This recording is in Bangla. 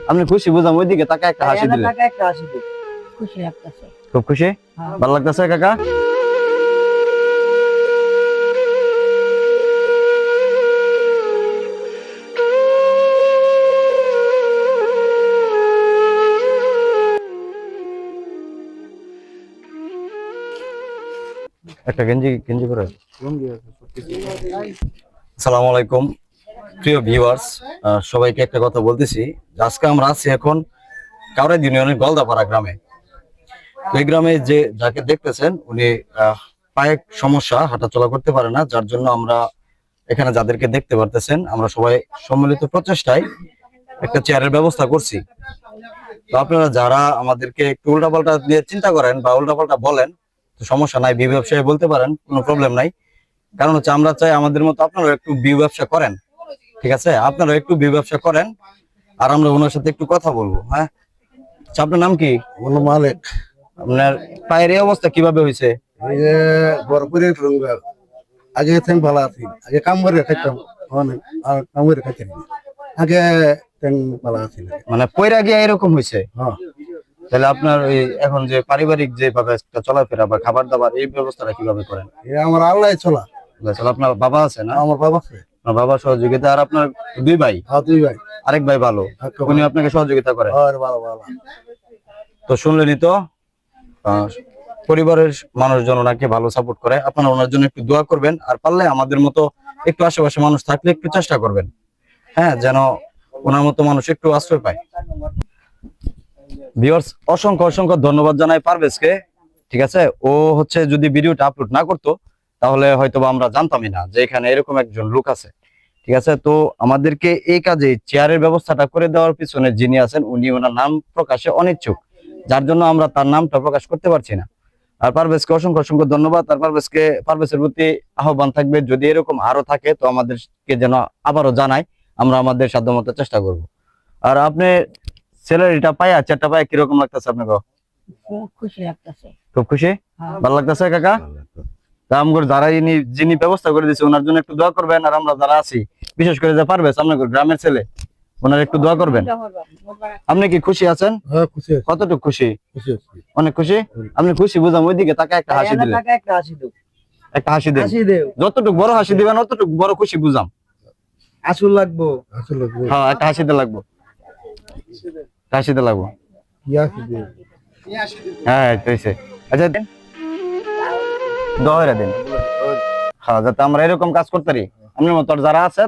আপনি খুশি বুঝাম, ওইদিকে তাকে একটা হাসি দিলে খুশি লাগতেছে। খুব খুশি, ভালো লাগতেছে কাকা। একটা গেঞ্জি গেঞ্জি করে। আসসালামু আলাইকুম প্রিয় ভিউয়ার্স, সবাইকে একটা কথা বলতেছি। আজকে আমরা আছি এখন কাউরাই ইউনিয়নের গলদাপাড়া গ্রামে। তো এই গ্রামে যে যাকে দেখতেছেন উনি পায়ে সমস্যা, হাঁটাচলা করতে পারে না, যার জন্য আমরা এখানে যাদেরকে দেখতে পারতেছেন আমরা সবাই সম্মিলিত প্রচেষ্টায় একটা চেয়ারের ব্যবস্থা করছি। তো আপনারা যারা আমাদেরকে একটু উল্টাপাল্টা দিয়ে চিন্তা করেন বা উল্টাপাল্টা বলেন, তো সমস্যা নাই, বি ব্যবসায় বলতে পারেন, কোনো প্রবলেম নাই। কারণ হচ্ছে আমরা চাই আমাদের মতো আপনারা একটু বি ব্যবসা করেন, ঠিক আছে? আপনারা একটু বি ব্যবসা করেন আর আমরা ওনার সাথে একটু কথা বলবো। হ্যাঁ, আচ্ছা, আপনার নাম কি? মালিক। আপনার পায়ের এই অবস্থা কিভাবে হয়েছে? এই যে বরপুরের আগে থেকে ভালো আছি, আগে কাম করে খাইতাম, আর কাম করে খাইতাম আগে ভালো আছি। মানে পয়রা গিয়ে এরকম হয়েছে? হ্যাঁ, তাহলে আপনার ওই এখন যে পারিবারিক যেভাবে একটা চলাফেরা বা খাবার দাবার এই ব্যবস্থাটা কিভাবে করেন? আমার আল্লাহ চলা। আপনার বাবা আছে না? আমার বাবা আছে। আপনার বাবা সহযোগিতা, আর আপনার দুই ভাই? হ্যাঁ, দুই ভাই। আরেক ভাই ভালো, উনি আপনাকে সহযোগিতা করে? ভালো ভালো। তো শুনলেনই তো, পরিবারের মানুষজন ওনাকে ভালো সাপোর্ট করে। আপনারা ওনার জন্য একটু দোয়া করবেন, আর পারলে আমাদের মতো একটু আশেপাশে মানুষ থাকলে একটু চেষ্টা করবেন, হ্যাঁ, যেন ওনার মতো মানুষ একটু আশ্রয় পায়। ভিউয়ার্স, অসংখ্য অসংখ্য ধন্যবাদ জানাই পারভেজকে, ঠিক আছে? ও হচ্ছে যদি ভিডিওটা আপলোড না করতো তাহলে হয়তোবা আমরা জানতামই না যে এখানে এরকম একজন লোক আছে, ঠিক আছে? তো আমাদেরকে এই কাজে চেয়ারের ব্যবস্থাটা করে দেওয়ার পিছনে যিনি আছেন উনি ওনার নাম প্রকাশে অনিচ্ছুক, যার জন্য আমরা তার নামটা প্রকাশ করতে পারছি না। আর পারভেজকে অসংখ্য অসংখ্য ধন্যবাদ। আর পারভেজের প্রতি আহ্বান থাকবে, যদি এরকম আরো থাকে তো আমাদেরকে যেন আবারও জানাই, আমরা আমাদের সাধ্যমতো চেষ্টা করব। আর আপনি স্যালারিটা পাইয়া, চারটা পাইয়া কিরকম লাগতেছে আপনাকে? খুশি লাগতেছে। খুব খুশি, ভালো লাগতেছে কাকা। তা আমগর যারা যিনি ব্যবস্থা করে দিচ্ছে ওনার জন্য একটু দোয়া করবেন, আর আমরা যারা আছি বিশেষ করে যে পারভেজ আপনাদের গ্রামের ছেলে, ওনার একটু দোয়া করবেন। আপনি কি খুশি আছেন? হ্যাঁ, খুশি আছি। কতটুকু খুশি? খুশি আছি। অনেক খুশি। আপনি খুশি বুঝাম, ওইদিকে তাকে একটা হাসি দিলে একটা হাসি দেন, যতটুকু বড় হাসি দিবেন অতটুকু বড় খুশি বুঝাম। আসল লাগবো, আসলে হ্যাঁ, একটা হাসিতে লাগবো, হাসিতে লাগবো। হ্যাঁ, আচ্ছা দোয়া দিন, হ্যাঁ, যাতে আমরা এরকম কাজ করতে পারি। আপনার মতো যারা আছে